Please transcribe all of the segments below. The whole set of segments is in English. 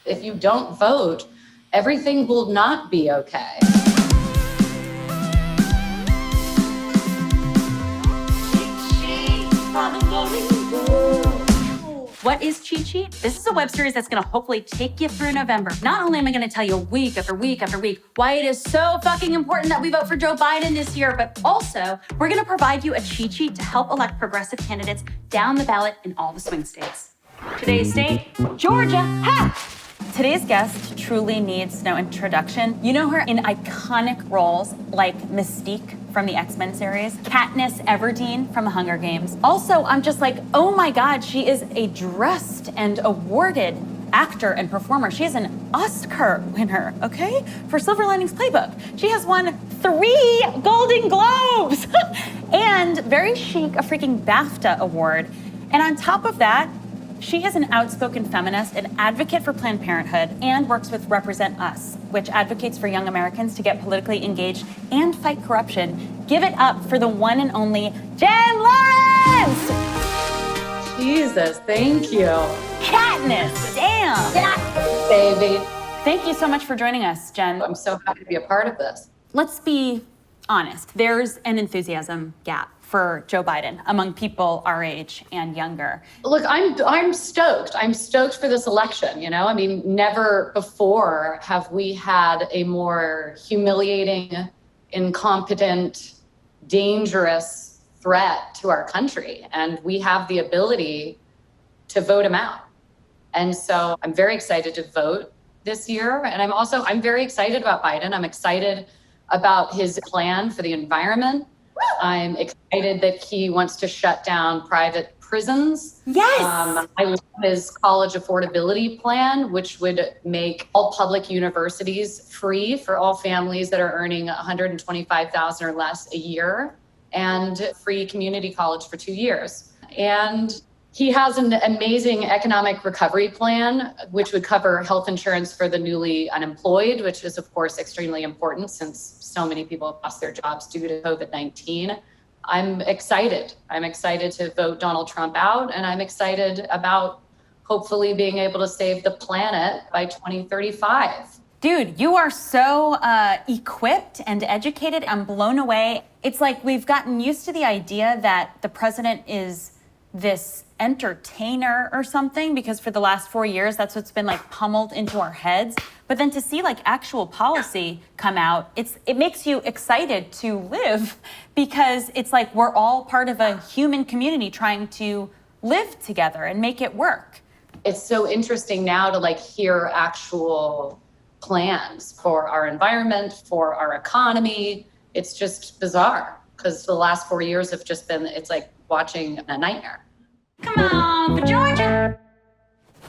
If you don't vote, everything will not be okay. What is Cheat Sheet? This is a web series that's gonna hopefully take you through November. Not only am I gonna tell you week after week after week why it is so fucking important that we vote for Joe Biden this year, but also we're gonna provide you a cheat sheet to help elect progressive candidates down the ballot in all the swing states. Today's state, Georgia. Ha! Today's guest truly needs no introduction. You know her in iconic roles like Mystique from the X-Men series, Katniss Everdeen from the Hunger Games. Also, I'm just like, oh my God, she is a dressed and awarded actor and performer. She is an Oscar winner, okay, for Silver Linings Playbook. She has won 3 Golden Globes and very chic, a freaking BAFTA award. And on top of that, she is an outspoken feminist, an advocate for Planned Parenthood, and works with Represent Us, which advocates for young Americans to get politically engaged and fight corruption. Give it up for the one and only Jen Lawrence! Jesus, thank you. Katniss, damn! Yeah, baby. Thank you so much for joining us, Jen. I'm so happy to be a part of this. Let's be honest. There's an enthusiasm gap for Joe Biden among people our age and younger. Look, I'm stoked. I'm stoked for this election, you know? I mean, never before have we had a more humiliating, incompetent, dangerous threat to our country. And we have the ability to vote him out. And so I'm very excited to vote this year. And I'm very excited about Biden. I'm excited about his plan for the environment. I'm excited that he wants to shut down private prisons. Yes. I love his college affordability plan, which would make all public universities free for all families that are earning $125,000 or less a year, and free community college for 2 years. And he has an amazing economic recovery plan, which would cover health insurance for the newly unemployed, which is, of course, extremely important since so many people have lost their jobs due to COVID-19. I'm excited. I'm excited to vote Donald Trump out, and I'm excited about hopefully being able to save the planet by 2035. Dude, you are so equipped and educated. I'm blown away. It's like we've gotten used to the idea that the president is this entertainer or something, because for the last 4 years, that's what's been like pummeled into our heads. But then to see like actual policy come out, it makes you excited to live, because it's like we're all part of a human community trying to live together and make it work. It's so interesting now to like hear actual plans for our environment, for our economy. It's just bizarre, because the last 4 years have just been, it's like watching a nightmare. Come on, for Georgia.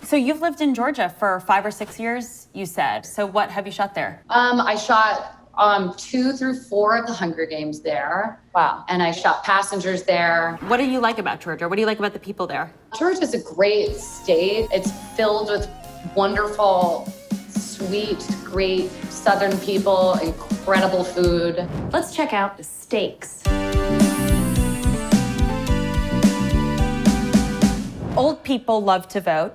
So you've lived in Georgia for 5 or 6 years, you said. So what have you shot there? I shot 2 through 4 of the Hunger Games there. Wow. And I shot Passengers there. What do you like about Georgia? What do you like about the people there? Georgia's a great state. It's filled with wonderful, sweet, great Southern people, incredible food. Let's check out the steaks. Old people love to vote,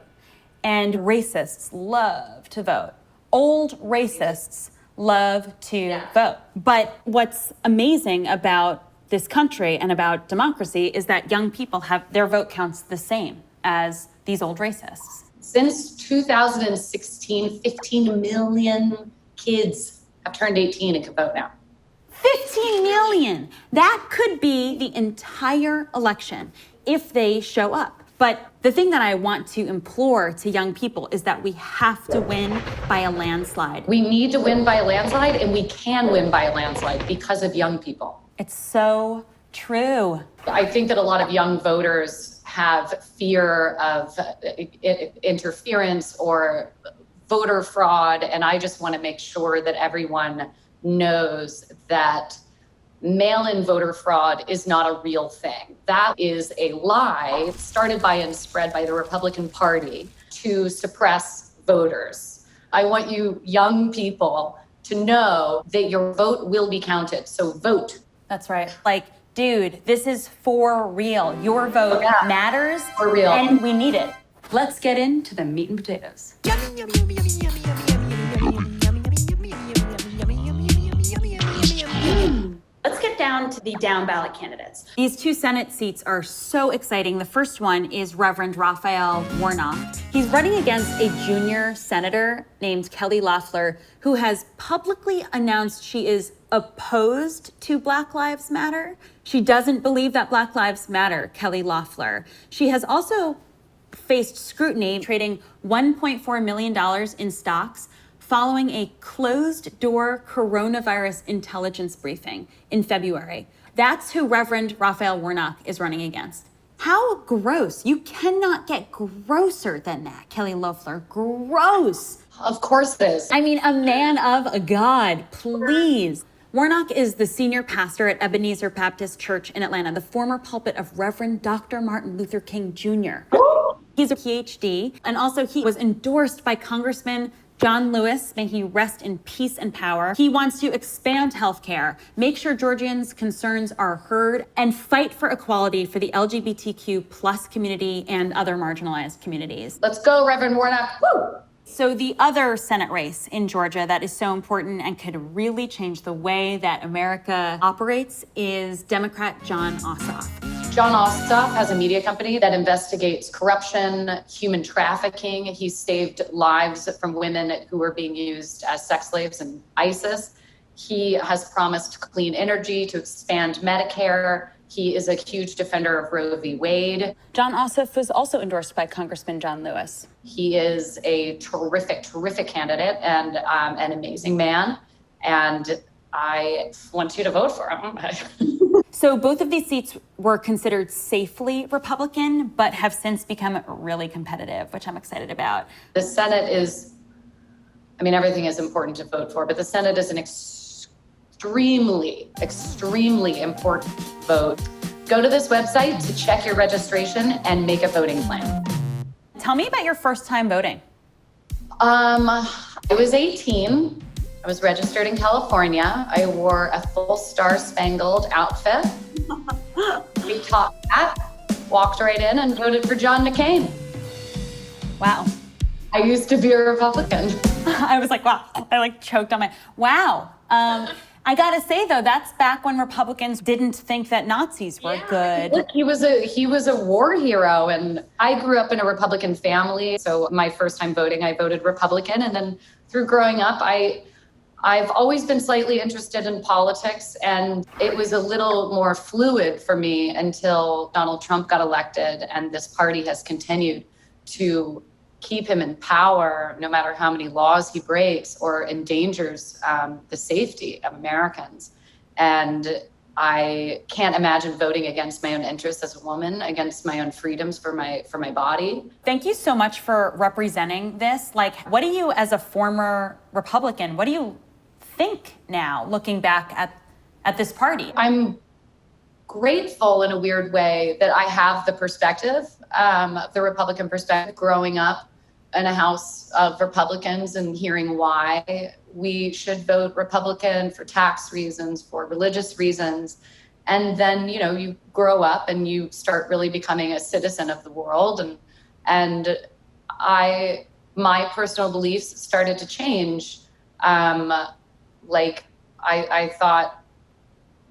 and racists love to vote. Old racists love to vote. But what's amazing about this country and about democracy is that young people have their vote counts the same as these old racists. Since 2016, 15 million kids have turned 18 and can vote now. 15 million! That could be the entire election if they show up. But the thing that I want to implore to young people is that we have to win by a landslide. We need to win by a landslide, and we can win by a landslide because of young people. It's so true. I think that a lot of young voters have fear of interference or voter fraud, and I just want to make sure that everyone knows that mail-in voter fraud is not a real thing. That is a lie started by and spread by the Republican Party to suppress voters. I want you young people to know that your vote will be counted, so vote. That's right. Like, dude, this is for real. Your vote matters, for real. And we need it. let's get into the meat and potatoes. Let's get down to the down ballot candidates. These two Senate seats are so exciting. The first one is Reverend Raphael Warnock. He's running against a junior senator named Kelly Loeffler, who has publicly announced she is opposed to Black Lives Matter. She doesn't believe that Black Lives Matter, Kelly Loeffler. She has also faced scrutiny, trading $1.4 million in stocks following a closed-door coronavirus intelligence briefing in February. That's who Reverend Raphael Warnock is running against. How gross. You cannot get grosser than that, Kelly Loeffler. Gross. Of course it is. I mean, a man of God, please. Warnock is the senior pastor at Ebenezer Baptist Church in Atlanta, the former pulpit of Reverend Dr. Martin Luther King Jr. He's a PhD, and also he was endorsed by Congressman John Lewis. May he rest in peace and power. He wants to expand healthcare, make sure Georgians' concerns are heard, and fight for equality for the LGBTQ plus community and other marginalized communities. Let's go, Reverend Warnock. Woo! So the other Senate race in Georgia that is so important and could really change the way that America operates is Democrat John Ossoff. John Ossoff has a media company that investigates corruption, human trafficking. He's saved lives from women who were being used as sex slaves in ISIS. He has promised clean energy, to expand Medicare. He is a huge defender of Roe v. Wade. John Ossoff was also endorsed by Congressman John Lewis. He is a terrific candidate and an amazing man. And I want you to vote for him. So both of these seats were considered safely Republican, but have since become really competitive, which I'm excited about. The Senate is, everything is important to vote for, but the Senate is an extremely important vote. Go to this website to check your registration and make a voting plan. Tell me about your first time voting. I was 18. I was registered in California. I wore a full star-spangled outfit. We talked that, walked right in and voted for John McCain. Wow. I used to be a Republican. I was like, wow. I choked on my, wow. I gotta say though, that's back when Republicans didn't think that Nazis were good. Look, he was a war hero, and I grew up in a Republican family. So my first time voting, I voted Republican. And then through growing up, I've always been slightly interested in politics, and it was a little more fluid for me until Donald Trump got elected, and this party has continued to keep him in power no matter how many laws he breaks or endangers the safety of Americans. And I can't imagine voting against my own interests as a woman, against my own freedoms for my body. Thank you so much for representing this. What do you, as a former Republican, what do you think now, looking back at this party? I'm grateful in a weird way that I have the perspective, the Republican perspective, growing up in a house of Republicans and hearing why we should vote Republican for tax reasons, for religious reasons. And then, you grow up and you start really becoming a citizen of the world. And my personal beliefs started to change. I thought,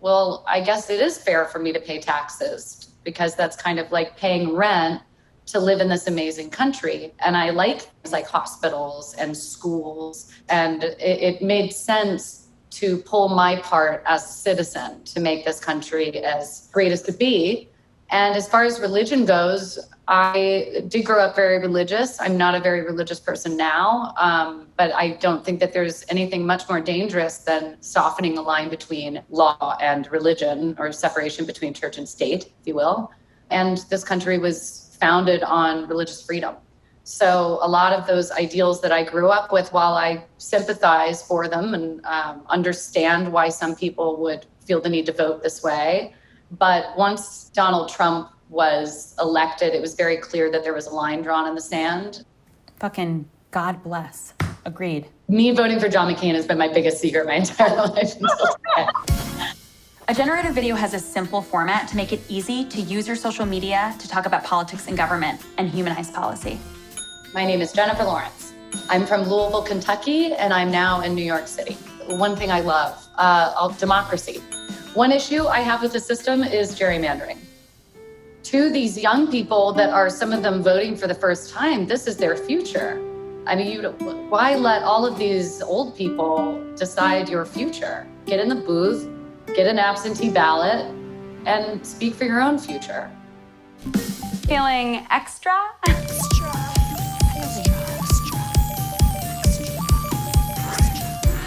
well, I guess it is fair for me to pay taxes because that's kind of like paying rent to live in this amazing country. And I like things like hospitals and schools. And it made sense to pull my part as a citizen to make this country as great as could be. And as far as religion goes, I did grow up very religious. I'm not a very religious person now, but I don't think that there's anything much more dangerous than softening the line between law and religion, or separation between church and state, if you will. And this country was founded on religious freedom. So a lot of those ideals that I grew up with, while I sympathize for them and understand why some people would feel the need to vote this way, but once Donald Trump was elected, it was very clear that there was a line drawn in the sand. Fucking God bless. Agreed. Me voting for John McCain has been my biggest secret my entire life. A generated video has a simple format to make it easy to use your social media to talk about politics and government and humanize policy. My name is Jennifer Lawrence. I'm from Louisville, Kentucky, and I'm now in New York City. One thing I love, democracy. One issue I have with the system is gerrymandering. To these young people that are some of them voting for the first time, this is their future. I mean, why let all of these old people decide your future? Get in the booth, get an absentee ballot, and speak for your own future. Feeling extra?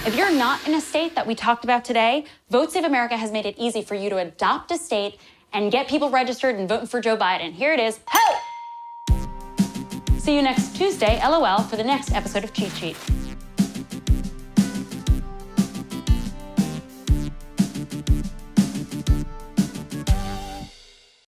If you're not in a state that we talked about today, Vote Save America has made it easy for you to adopt a state and get people registered and voting for Joe Biden. Here it is. Ho! See you next Tuesday, LOL, for the next episode of Cheat Sheet.